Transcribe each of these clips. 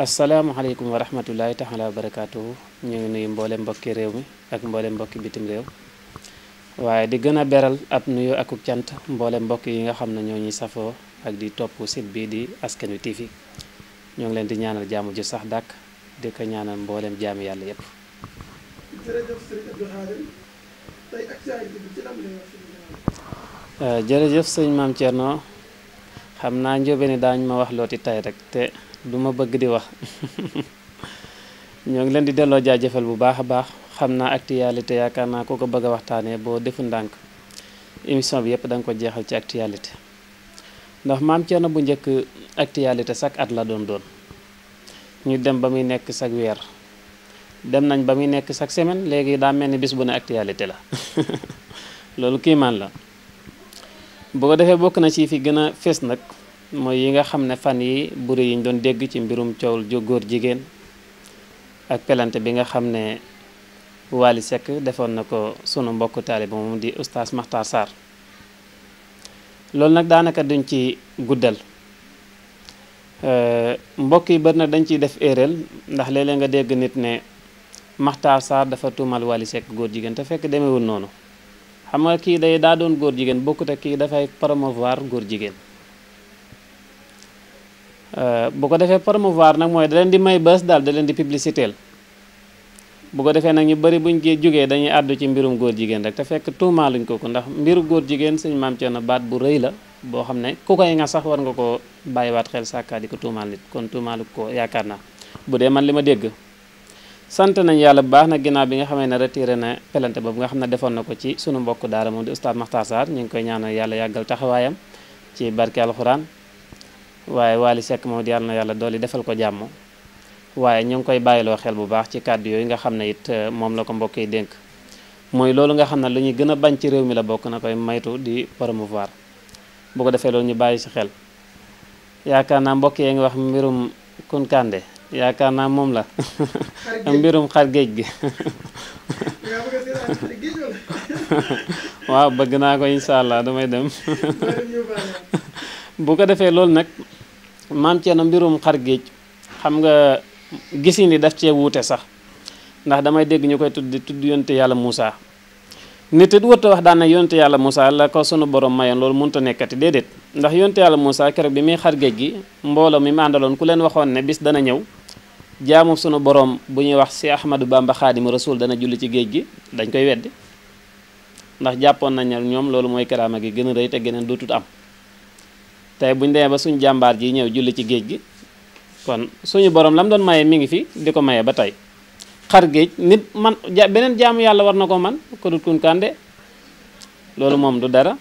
asalaamaaleykum wa rahmatullahi taala wa barakaatuhu. ñu ngi nuyu mboole mbokki réew mi ak mboole mbokki bitim réew, waaye di gën a beral ab nuyu ak cant mboole mbokk yi nga xam ne ñoo ñuy safoo ak di topp site bi di Askan Wi TV. ñoo ngi leen di ñaanal jaamu ji sax dàkk, di ko ñaanal mboolem jaami yàlla yépp. jërëjëf sëñ Maam Thierno, xam naa njóobeen daañ ma wax looti tay rek te du ma bëgg di wax. ñoo ngi leen di delloo jaajëfal bu baax a baax. xam naa actualité yaakaar naa ko bëgg a waxtaanee boo defu ndànk émission bi yëpp da nga ko jeexal ci actualité, ndax Maam Thierno bu njëkk actualité chaque at la doon ñu dem ba muy nekk chaque weer, dem nañ ba muy nekk chaque semaine, léegi daa mel ni bis bu ne actualité la. loolu kiimaan la. bu ko defee bokk na ci fi gën a fés nag mooy yi nga xam ne fan yi buri yi ñu doon dégg ci mbirum coowul góor jigéen ak pelante bi nga xam ne Wally Seck defoon na ko sunu mbokku taalibe moom di oustaz Makhtar Sarr. loolu nag daanaka duñ ci guddal, mbokk yi bari na dañ ciy def erreur, ndax léeg-léeg nga dégg nit ne Makhtar Sarr dafa tuumal Wally Seck góor jigéen te fekk demewul noonu. xam nga kii daa doon góor jigéen bokkut ak kii dafay promouvoir góor jigéen. bu ko defee promouvoir nag mooy da leen di may bës daal, da leen di publicitéel. bu ko defee nag ñu bari buñ jógee dañuy àddu ci mbirum góor jigéen rek te fekk tuumaaluñ ko ndax mbiru góor jigéen sëñ Maam Thierno baat bu rëy la boo xam ne ku koy nga sax war nga ko bàyyiwaat xel sàkkaa di ko tuumaal nit, kon tuumaalu ko yaakaar naa bu dee man li ma dégg. sant nañ yàlla bu baax nag ginnaaw bi nga xamee ne retiré na pelante boobu nga xam ne defoon na ko ci sunu mbokk daara moom di oustaz Makhtar Sarr. ñu ngi koy ñaanal yàlla yàggal taxawaayam ci barke alxuraan, waaye Wally Seck moom yàlla na yàlla dooli defal ko jàmm. waaye ñu ngi koy bàyyiloo xel bu baax ci kàddu yooyu nga xam ne it moom la ko mbokk yi dénk, mooy loolu nga xam ne lu ñuy gën a bañ ci réew mi la bokk, na koy maytu di promouvoir. bu ko defee loolu ñu bàyyi ci xel. yaakaar naa mbokk yee ngi wax mbirum Kunkande, yaakaar naa moom la ak mbirum xar géej gi. waaw bëgg naa ko incha allah damay dem. bu ko defee loolu nag Maam Thierno mbirum xar géej, xam nga gisin li daf cee wuute sax, ndax damay dégg ñu koy tudd yonte yàlla Moussa. nit it wërta wax daan na yonte yàlla Moussa la ko sunu borom mayoon, loolu mënut a nekkati déedéet. ndax yonte yàlla Moussa keroog bi muy xar géej gi mbooloo mi mu àndaloon ku leen waxoon ne bis dana ñëw jaamu sunu borom bu ñuy wax si Ahmadou Bamba Xaadimu Rasuul dana julli ci géej gi, dañ koy weddi. ndax jàppoon nañ ne ñoom loolu mooy karaama gi gën a rëy te geneen dootut am. tey buñ demee ba suñ jàmbaar ji ñëw julli ci géej gi, kon suñu borom lam doon maye mi ngi fi di ko maye ba tey. xar géej nit man beneen jaamu yàlla war na ko man ko dut Kunkande, loolu moom du dara.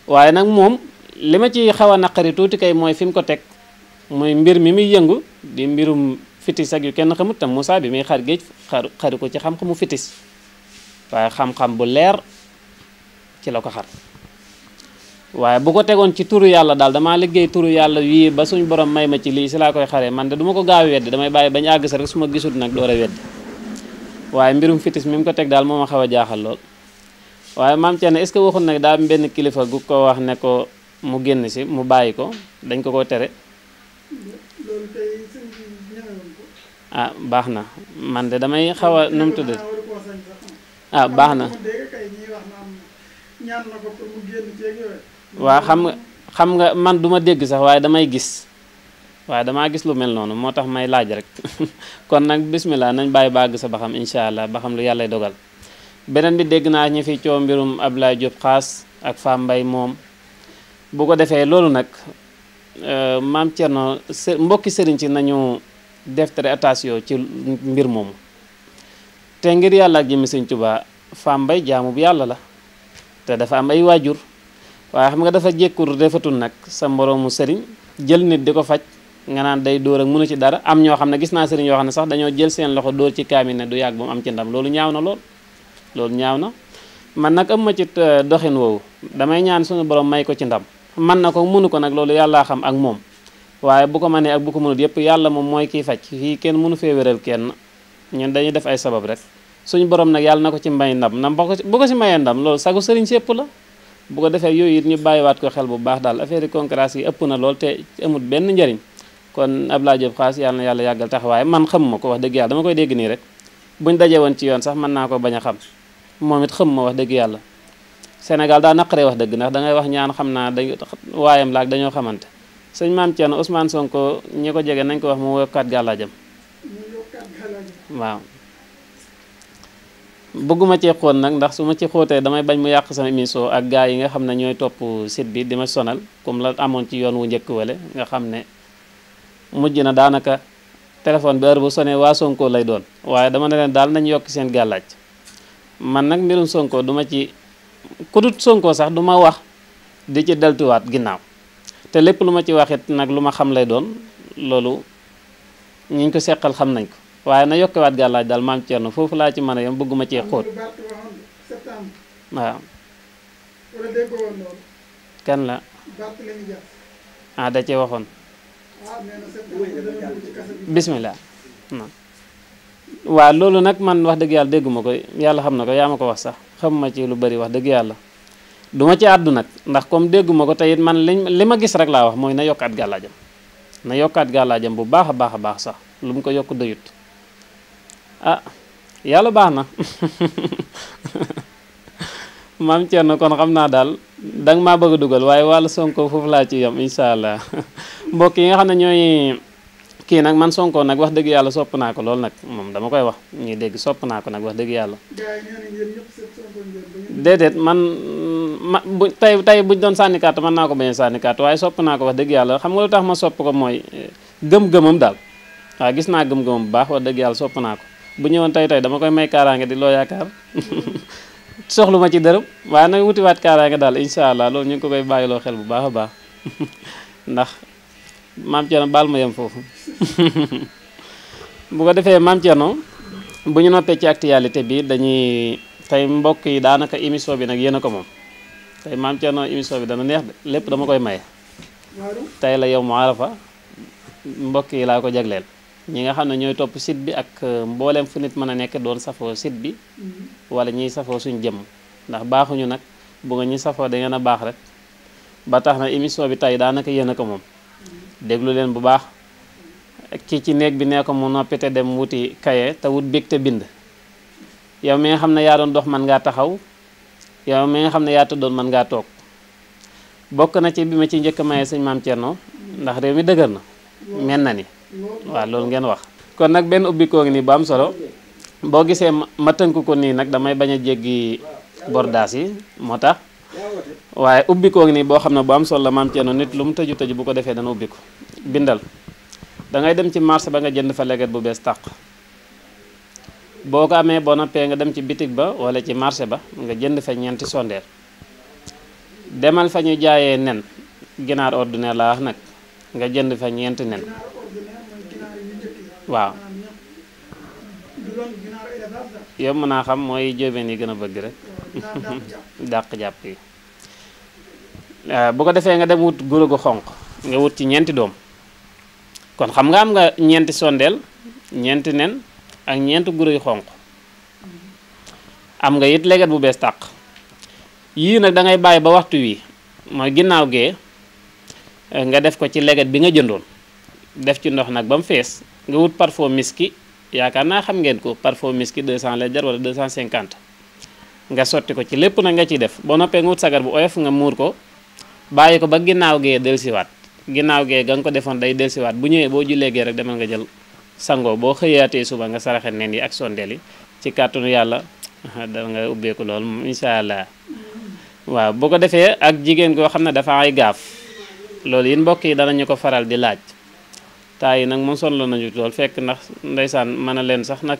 waaye nag moom li ma ci xaw a naqari tuuti kay mooy fi mu ko teg, mooy mbir mi muy yëngu di mbirum fitis ak yu kenn xamut. tam Moussa bi muy xar géej xaru ko ci xam-xamu fitis, waaye xam-xam bu leer ci la ko xar. waaye bu ko tegoon ci turu yàlla daal, damaa liggéey turu yàlla yii ba suñ borom may ma ci lii si laa koy xaree, man de du ma ko gaaw a weddi, damay bàyyi bañ àgg sa rek su ma gisul nag door a weddi. waaye mbirum fitis mi mu ko teg daal moo ma xaw a jaaxal lool. waaye Maam Thierno est-ce que waxul nag daa benn kilifa gu ko wax ne ko mu génn si mu bàyyi ko, dañ ko tere. ah baax na, man de damay xaw a nu mu tudd. ah baax na. waaw xam nga man duma dégg sax waaye damay gis, waaye damaa gis lu mel noonu moo tax may laaj rek. kon nag bismillah nañ bàyyi bàgg sa ba xam incha allah ba xam lu yàlla dogal. beneen bi dégg naa ñu fi coow mbirum Abdoulaye Diop Xaas ak Fam Mbay moom. bu ko defee loolu nag Maam Thierno mbokki sëriñ ci nañu def très attention ci mbir moomu. te ngir yàlla ak jëmmi Sëriñ Tuubaa, Fam Mbay jaamu bu yàlla la te dafa am ay waajur. waaye xam nga dafa jékkul defatul nag sa moroomu sëriñ jël nit di ko faj nga naan day dóor ak mënu ci dara. am ñoo xam ne gis naa sëriñ yoo xam ne sax dañoo jël seen loxo dóor ci kaamil ne du yàgg ba mu am ci ndam. loolu ñaaw na lool, loolu ñaaw na. man nag am ma ci doxin woowu, damay ñaan suñu borom may ko ci ndam. man na ko mënu ko nag loolu yàllaa xam ak moom, waaye bu ko mënee ak bu ko mënut yëpp yàlla moom mooy kiy faj. fii kenn mënu fee wéral kenn, ñun dañuy def ay sabab rek. suñu borom nag yàlla na ko ci may ndam bu ko ci mayee ndam loolu sagu sëriñ sépp la. bu ko defee yooyu it ñu bàyyiwaat ko xel bu baax daal. affaire yi concurrence yi ëpp na lool te amul benn njariñ. kon Abdoulaye Diop Khass yàlla na yàlla yàggal taxawaay man xamuma ko wax dëgg yàlla dama koy dégg nii rek buñ dajee woon ci yoon sax mën naa ko bañ a xam moom it xam ma wax dëgg yàlla Sénégal daa naqaree wax dëgg ndax dangay wax ñaan xam naa dañ waayam laak dañoo xamante sëñ Maam Thierno Ousmane Sonko ñi ko jege nañ ko wax mu yokkaat gàllaajam waaw bëgguma cee xóot nag ndax su ma ci xóotee damay bañ mu yàq sama émission ak gars yi nga xam ne ñooy topp site bi di ma sonal comme la amoon ci yoon wu njëkk wale nga xam ne mujj na daanaka téléphone bi heure bu sonné waa Sonko lay doon waaye dama ne leen daal nañ yokk seen gàllaaj man nag mbirum Sonko duma ci ku dut Sonko sax du ma wax di ci deltuwaat ginnaaw te lépp lu ma ci waxit nag lu ma xam lay doon loolu ñiñ ko seqal xam nañ ko waaye na yokkewaat gàllaaj daal Maam Thierno foofu laa ci mën a yem bëgguma cee xóot waaw kan la da cee waxoon bismillah waaw loolu nag man wax dëgg yàlla dégguma ko yàlla xam na ko yaa ma ko wax sax xamuma ci lu bari wax dëgg yàlla duma ci àddu nag ndax comme dégguma ko te it man li ma gis rek laa wax mooy na yokkaat gàllaajam na yokkaat gàllaajam bu baax a baax a baax sax lu mu ko yokk doyut yàlla baax na Maam Thierno kon xam naa daal danga maa bëgg a dugal waaye wàllu Sonko foofu laa ci yam incha allah mbokk yi nga xam ne ñooy kii nag man Sonko nag wax dëgg yàlla sopp naa ko lool nag moom dama koy wax ñuy dégg sopp naa ko nag wax dëgg yàlla déedéet man bu tey buñ doon sànni carte mën naa ko bañ a sànni carte waaye sopp naa ko wax dëgg yàlla xam nga lu tax ma sopp ko mooy gëm-gëmam daal waaw gis naa gëm-gëmam bu baax wax dëgg yàlla sopp naa ko bu ñëwoon tey dama koy may kaaraange di loo yaakaar soxlu ma ci dërëm waaye nag wutiwaat kaaraange daal incha allah loolu ñu ngi ko koy bàyyiloo xel bu baax a baax ndax Maam Thierno baal ma yem foofu bu ko defee Maam Thierno bu ñu noppee ci actualité bi dañuy tey mbokk yi daanaka émission bi nag yéen a ko moom tey Maam Thierno émission bi dana neex de lépp dama koy maye tey la yow mu arafa mbokk yi laa ko jagleel ñi nga xam ne ñooy topp site bi ak mbooleem fu nit mën a nekk doon safoo site bi wala ñiy safoo suñ jëmm ndax baaxuñu nag bu nga ñi safoo da ngeen a baax rek ba tax na émission bi tey daanaka yéen a ko moom déglu leen bu baax kii ci néeg bi nee ko mu noppi te dem wuti kaye te wut bég te bind yow mi nga xam ne yaa doon dox mën ngaa taxaw yow mi nga xam ne yaa tëddoon mën ngaa toog bokk na ci bi ma ci njëkk maye sëñ Maam Thierno ndax réew mi dëgër na mel na ni waaw loolu ngeen wax kon nag benn ubbikoo ngi nii bu am solo boo gisee ma tënk ko nii nag damay bañ a jéggi bordaas yi moo tax waaye ubbikoo ngi nii boo xam ne bu am solo la Maam Thierno nit lu mu tëju tëju bu ko defee dana ubbi ko bindal da ngay dem ci marché ba nga jënd fa leget bu bees tàq boo ko amee boo noppee nga dem ci bitig ba wala ci marché ba nga jënd fa ñeenti sondeel demal fa ñu jaayee nen ginaar ordinaire laa wax nag nga jënd fa ñeenti nen waaw yow mën naa xam mooy jóobeen yi gën a bëgg rek dàq jàpp yi bu ko defee nga dem wut guro gu xonq nga wut ci ñeenti doom kon xam nga am nga ñeenti sondeel ñeenti nen ak ñeenti guro yu xonq am nga it leget bu bees tàq yii nag da ngay bàyyi ba waxtu wi mooy ginnaaw gee nga def ko ci leget bi nga jëndoon def ci ndox nag ba mu fees nga wut parfum miski yaakaar naa xam ngeen ko parfum miski 200 lay jar wala 250 nga sotti ko ci lépp nag nga ciy def boo noppee nga wut sagar bu oyof nga muur ko bàyyi ko ba ginnaaw gee dellusiwaat ginnaaw gee ga nga ko defoon day dellusiwaat bu ñëwee boo jullee gee rek demal nga jël sangoo boo xëyaatee suba nga saraxe nen yi ak sondeel yi ci kàttanu yàlla da nga ubbeeku loolu incha allah waaw boo ko defee ak jigéen koo xam ne dafa ay gaaf loolu yéen mbokk yi danañu ko faral di laaj taa yi nag moom sonlo nañu lool fekk ndax ndeysaan mën a leen sax nag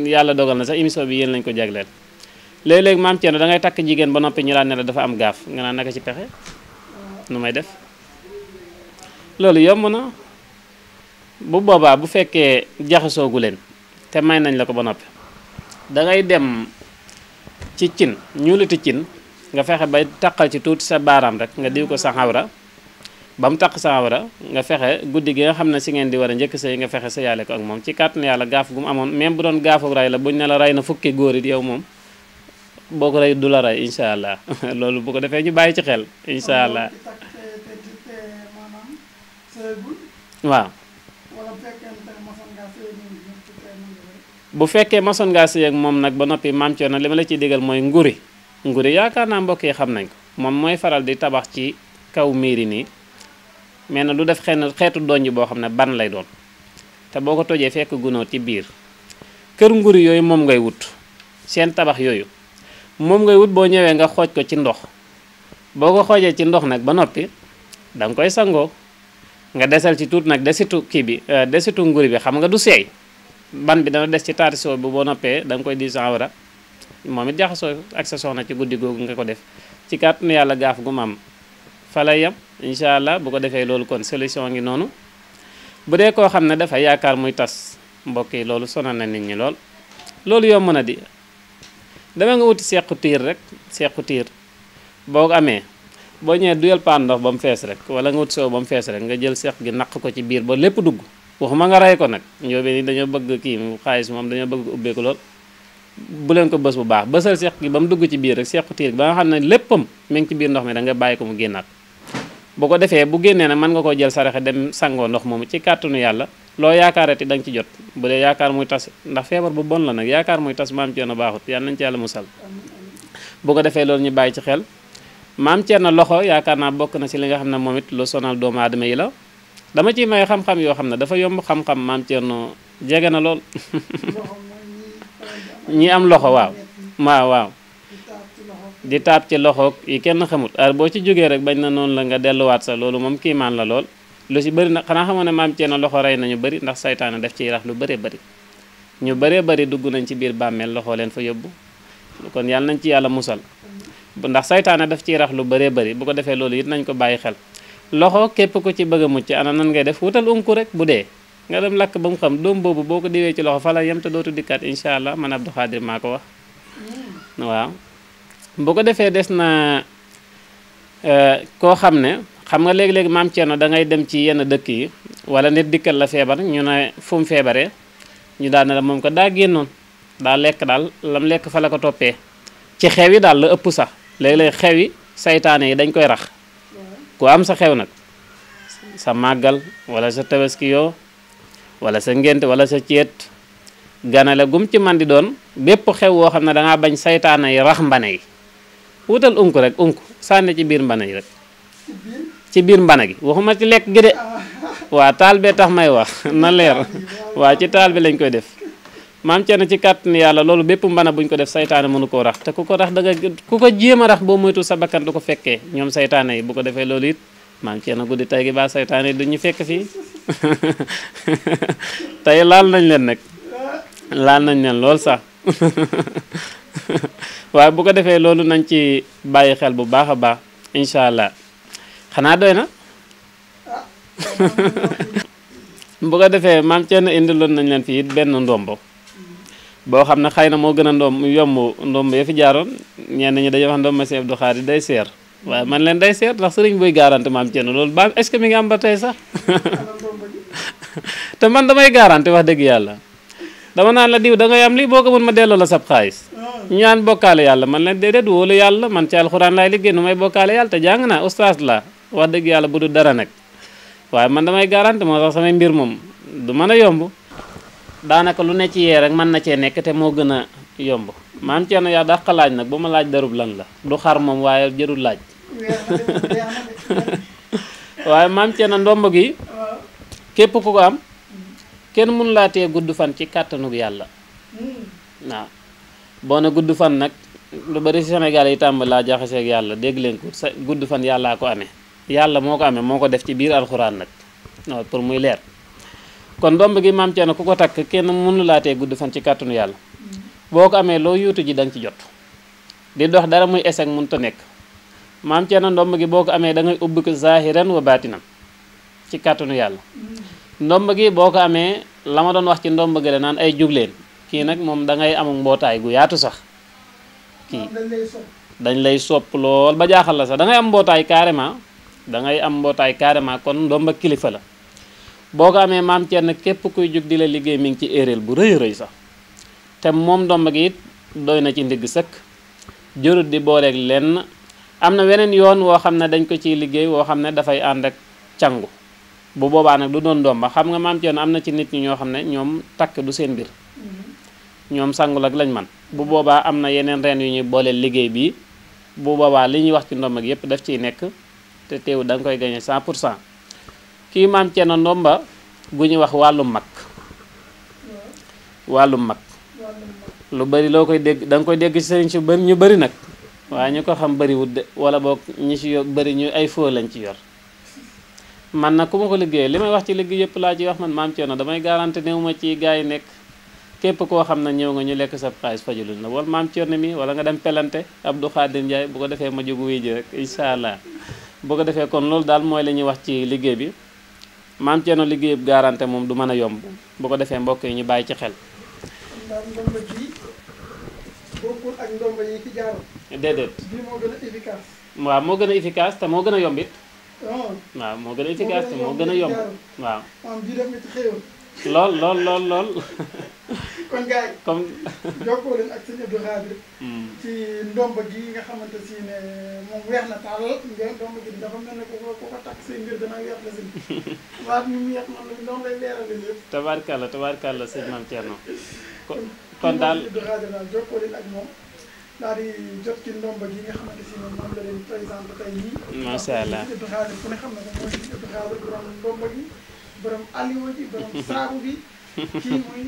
yàlla dogal na sax émission bi yéen lañ ko jagleel léeg-léeg Maam Thierno da ngay takk jigéen ba noppi ñu daan ne la dafa am gaaf nga naan naka ci pexe nu may def loolu yomb na bu boobaa bu fekkee jaxasoogu leen te may nañ la ko ba noppi da ngay dem ci cin ñuuliti cin nga fexe bay taqal ci tuuti sa baaraam rek nga diw ko sa xawra ba mu taq sa xawra nga fexe guddi gi nga xam ne si ngeen di war a njëkk say nga fexe sa yàlle ko ak moom ci kàttan yàlla gaaf gu mu amoon même bu doon gaafu ray la buñ ne la ray na fukki góor it yow moom boo ko rey du la rey incha allah loolu bu ko defee ñu bàyyi ci xel incha allah waaw bu fekkee masoon ngaa sëy ak moom nag ba noppi maam Thierno li ma la ciy digal mooy nguri yaakaar naa mbokk yi xam nañ ko moom mooy faral di tabax ci kaw miiri nii mais na lu def xeetu donj boo xam ne ban lay doon te boo ko tojee fekk gunóor ci biir kër nguri yooyu moom ngay wut seen tabax yooyu moom ngay wut boo ñëwee nga xooj ko ci ndox boo ko xoojee ci ndox nag ba noppi da nga koy sangoo nga desal ci tuut nag desitu kii bi desitu nguri bi xam nga du seey ban bi dana des ci taati soo bi boo noppee da nga koy di sanwara moom it jaxasoo ak sa soxna ci guddi googu nga ko def ci kàttanu yàlla gaaf gu ma am fa lay yem incha allah bu ko defee loolu kon solution ngi noonu bu dee koo xam ne dafa yaakaar muy tas mbokk yi loolu sonal na nit ñi loolu yomb na di dama nga wuti sequ tiir rek sequ tiir boo ko amee boo ñëwee duyal paan ndox ba mu fees rek wala nga wut soow ba mu fees rek nga jël seq gi naq ko ci biir ba lépp dugg waxuma nga rey ko nag njóobee ni dañoo bëgg kii xaalis moom dañoo bëgg ubbeeku lool bu leen ko bës bu baax bësal seq gi ba mu dugg ci biir rek sequ tiir ba nga xam ne léppam mi ngi ci biir ndox mi da nga bàyyi ko mu génnaat bu ko defee bu génnee nag mën nga koo jël saraxe dem sangoo ndox moomu ci kàttanu yàlla loo yaakaarati da nga ci jot bu dee yaakaar muy tas ndax feebar bu bon la nag yaakaar muy tas maam Thierno baaxut yàlla nañ ci yàlla musal bu ko defee loolu ñu bàyyi ci xel maam Thierno loxo yaakaar naa bokk na ci li nga xam ne moom it lu sonal doomu aadama yi la dama ciy may xam-xam yoo xam ne dafa yomb xam-xam maam Thierno jege na lool ñi am loxo waaw di taab ci loxo yi kenn xamut boo ci jógee rek bañ na noonu la nga delluwaat sa loolu moom kiimaan la lool lu ci bëri nag xanaa xamoon ne maam Thierno loxo rey nañu bëri ndax saytaane def ciy rax lu bëree bëri ñu bëree bëri dugg nañ ci biir bàmmeel loxo leen fa yóbbu kon yàlla nañ ci yàlla musal ndax saytaane daf ciy rax lu bëree bëri bu ko defee loolu it nañ ko bàyyi xel loxo képp ku ci bëgg a mucc ana nan ngay def wutal unku rek bu dee nga dem lakk ba mu xam doom boobu boo ko diwee ci loxo fa la yem te dootu dikkaat incha allah man Abdou Khadir maa ko wax waaw bu ko defee des na koo xam ne xam nga léegi-léegi maam Thierno da ngay dem ci yenn dëkk yi wala nit dikkal la feebar ñu ne fu mu feebaree ñu daal ne la moom ko daa génnoon daa lekk daal lam lekk fa la ko toppee ci xew yi daal la ëpp sax léeg-léeg xew yi saytaane yi dañ koy rax ku am sa xew nag sa màggal wala sa tabaski yoo wala sa ngénte wala sa céet ganale gum ci man di doon bépp xew woo xam ne dangaa bañ saytaane yi rax mbane yi wutal unk rek unk sànni ci biir mbana yi rek ci biir mbana gi waxuma ci lekk gi de waa taal bee tax may wax na leer waa ci taal bi lañ koy def maam Thierno ci kàttan yàlla loolu bépp mbana buñ ko def saytaane mënu koo rax te ku ko rax da nga ku ko jéem a rax boo moytu sa bakkan du ko fekkee ñoom saytaane yi bu ko defee loolu it maam Thierno guddi tey gi baa saytaane yi duñu fekk fii tey laal nañ leen nag laal nañ leen lool sax waaye bu ko defee loolu nañ ci bàyyi xel bu baax a baax incha allah xanaa doy na bu ko defee maam Thierno indiloon nañ leen fii it benn ndombo boo xam ne xëy na moo gën a yomb ndomb ya fi jaaroon ñenn ñi dañuy wax ndomb Sëñ Abdou Khadre day seer waaye man leen day seer ndax sëriñ buy garanti maam Thierno loolu ba est-ce que mi ngi am ba tey sax te man damay garanti wax dëgg yàlla dama naan la diw da ngay am lii boo ko mën ma delloo la sab xaalis ñaan bokkaale yàlla man leen déedéet wóolu yàlla man ci alxuraan laay liggéey nu may bokkaale yàlla te jàng naa oustaz la wax dëgg yàlla bu du dara nag waaye man damay garanti moo tax samay mbir moom du mën a yomb daanaka lu ne ci yee rek mën na cee nekk te moo gën a yomb maam Thierno yaa dàq laaj nag bu ma laaj darub lan la du xar moom waaye jërul laaj waaye maam Thierno ndomb gi képp ku ko am kenn mënu laa tee gudd fan ci kàttanug yàlla waaw boo na gudd fan nag lu bari Sénégal yi tàmb laa jaxaseeg yàlla dégg leen ko sa gudd fan yàllaa ko amee yàlla moo ko amee moo ko def ci biir alxuraan nag waaw pour muy leer kon ndomb gi maam Thierno ku ko takk kenn mënu laa tee gudd fan ci kàttanu yàlla boo ko amee loo yuutu ji da nga ci jot di dox dara muy échec mënut a nekk maam Thierno ndomb gi boo ko amee da ngay ubbi ko zahiran wa baatinan ci kàttanu yàlla ndomb gi boo ko amee la ma doon wax ci ndomb gi la naan ay jugleen kii nag moom da ngay amul mbootaay gu yaatu sax kii dañ lay sopp lool ba jaaxal la sax da ngay am mbootaay carrément da ngay am mbootaay carrément kon ndomb kilifa la boo ko amee maam Thierno képp kuy jug di la liggéey mi ngi ci éréel bu rëy rëy sax te moom ndomb gi it doy na ci ndigg sëkk jërut di booleeg lenn am na weneen yoon woo xam ne dañ ko ciy liggéey woo xam ne dafay ànd ak cangu bu boobaa nag du doon ndomba xam nga maam Thierno am na ci nit ñi ñoo xam ne ñoom takk du seen mbir ñoom sangul ak lañ man bu boobaa am na yeneen reen yu ñuy booleel liggéey bii bu boobaa li ñuy wax ci ndomba gi yëpp daf ciy nekk te teewu da nga koy gagné 100%. kii maam Thierno ndomba gu ñuy wax wàllum mag wàllum mag lu bari loo koy dégg da nga koy dégg ci sëriñ si bari ñu bari nag waaye ñu ko xam bariwut de wala boog ñi ci yor bari ñu ay foo lañ ci yor man nag ku ma ko liggéeyee li may wax ci liggéey yëpp laa ci wax man maam Thierno damay garanti néew ma ci gars yi nekk képp koo xam ne ñëw nga ñu lekk sa xaalis fajulul na wala maam Thierno mi wala nga dem pelante Abdou Khadir Ndiaye bu ko defee ma jógu wéy ji rek incha allah bu ko defee kon loolu daal mooy li ñuy wax ci liggéey bi maam Thierno liggéey bu garanti moom du mën a yomb bu ko defee mbokk yi ñu bàyyi ci xel. ndax ndomba ji bokkul ak ndomba yi fi jaaroon. déedéet. bii moo gën a efficace. waaw moo gën a efficace te moo gën a yomb it. waaw moo gën a efficace te moo gën a yomb waaw. bii def nga ci xéewal. lool. kon gars yi comme jokkoo leen ak sëñ Abdou Khadir ci ndomba gi nga xamante si ne moom weex na taal ndomba gi dafa mel ne ko takk say mbir dana weex la si waat ñu mu weex noonu lay leerale lépp. tabaarkalla sëñ Maam Thierno kon daal Abdou Khadir daal jokkoo leen ak moom daal di jot ci ndomba gi nga xamante si ne moom la leen présenté tey yii. macha allah Abdou Khadir ku ne xam na ko mooy Abdou Khadir borom ndomba gi borom alliwa ji borom saabu bi kii mooy